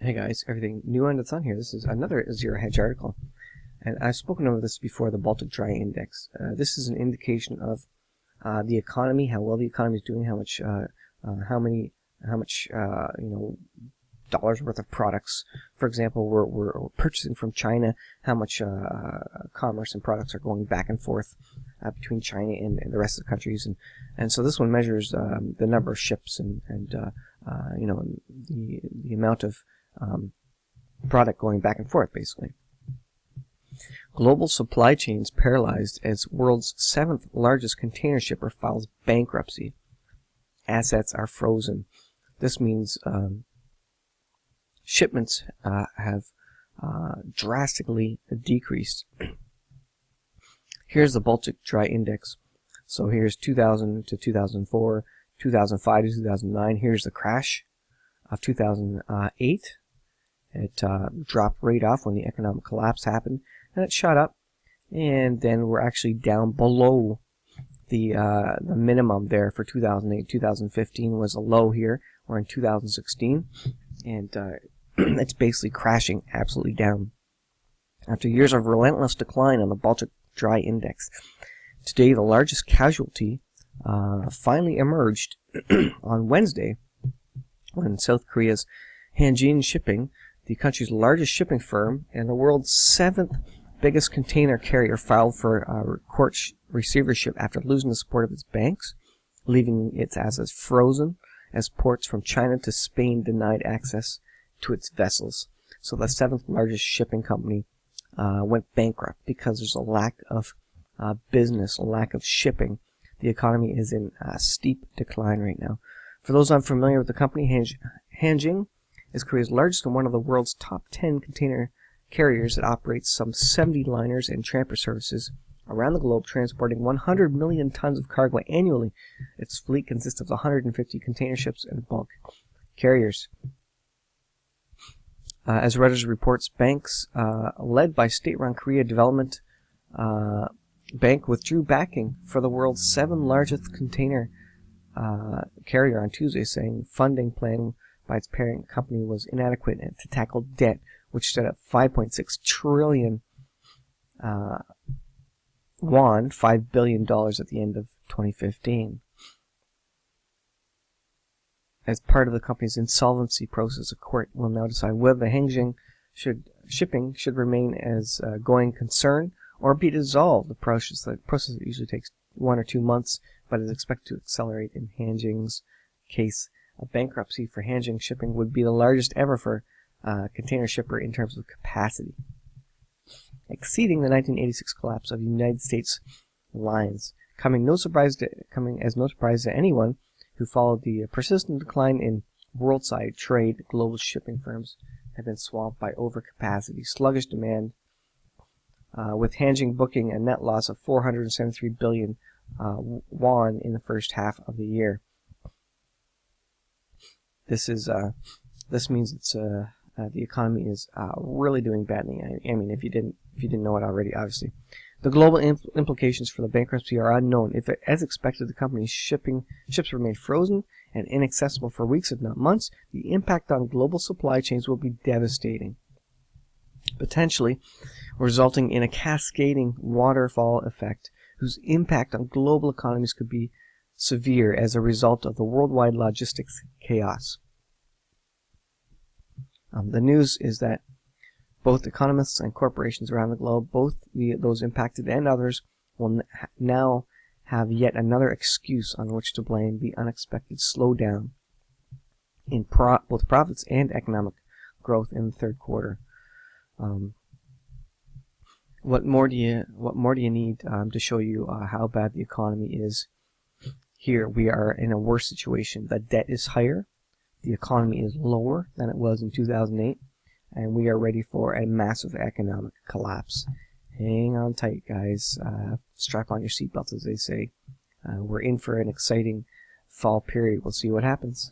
Hey guys, everything new under the sun here. This is another Zero Hedge article, and I've spoken of this before, the Baltic Dry Index. This is an indication of the economy, how well the economy is doing, how much dollars worth of products, for example, we're purchasing from China, how much commerce and products are going back and forth between China and the rest of the countries, and so this one measures the number of ships and the amount of product going back and forth, basically. Global supply chains paralyzed as world's 7th largest container shipper files bankruptcy. Assets are frozen. This means shipments have drastically decreased. Here's the Baltic Dry Index. So here's 2000 to 2004, 2005 to 2009. Here's the crash of 2008. It dropped right off when the economic collapse happened, and it shot up, and then we're actually down below the minimum there for 2008. 2015 was a low here. We're in 2016, and it's basically crashing absolutely down. After years of relentless decline on the Baltic Dry Index, today the largest casualty finally emerged on Wednesday when South Korea's Hanjin Shipping, the country's largest shipping firm and the world's 7th biggest container carrier, filed for court receivership after losing the support of its banks, leaving its assets frozen as ports from China to Spain denied access to its vessels. So the 7th largest shipping company went bankrupt because there's a lack of business, a lack of shipping. The economy is in steep decline right now. For those unfamiliar with the company, Hanjin is Korea's largest and one of the world's top 10 container carriers. It operates some 70 liners and transfer services around the globe, transporting 100 million tons of cargo annually. Its fleet consists of 150 container ships and bulk carriers. As Reuters reports, banks led by state-run Korea Development Bank withdrew backing for the world's 7th largest container carrier on Tuesday, saying funding plan by its parent company was inadequate to tackle debt, which stood at 5.6 trillion won, $5 billion at the end of 2015. As part of the company's insolvency process, a court will now decide whether the Hanjin shipping should remain as a going concern or be dissolved. The process usually takes 1 or 2 months, but is expected to accelerate in Hanjin's case. A bankruptcy for Hanjin Shipping would be the largest ever for a container shipper in terms of capacity, exceeding the 1986 collapse of United States lines, coming as no surprise to anyone who followed the persistent decline in world-side trade. Global shipping firms have been swamped by overcapacity, sluggish demand, with Hanjin booking a net loss of 473 billion won in the first half of the year. This means it's the economy is really doing badly. I mean, if you didn't know it already, obviously. The global implications for the bankruptcy are unknown. If, as expected, the company's ships remain frozen and inaccessible for weeks, if not months, the impact on global supply chains will be devastating, potentially resulting in a cascading waterfall effect whose impact on global economies could be severe as a result of the worldwide logistics chaos. The news is that both economists and corporations around the globe, those impacted and others, will now have yet another excuse on which to blame the unexpected slowdown in both profits and economic growth in the third quarter. What more do you need to show you how bad the economy is? Here we are in a worse situation. The debt is higher, the economy is lower than it was in 2008, and we are ready for a massive economic collapse. Hang on tight, guys. Strap on your seatbelts, as they say. We're in for an exciting fall period. We'll see what happens.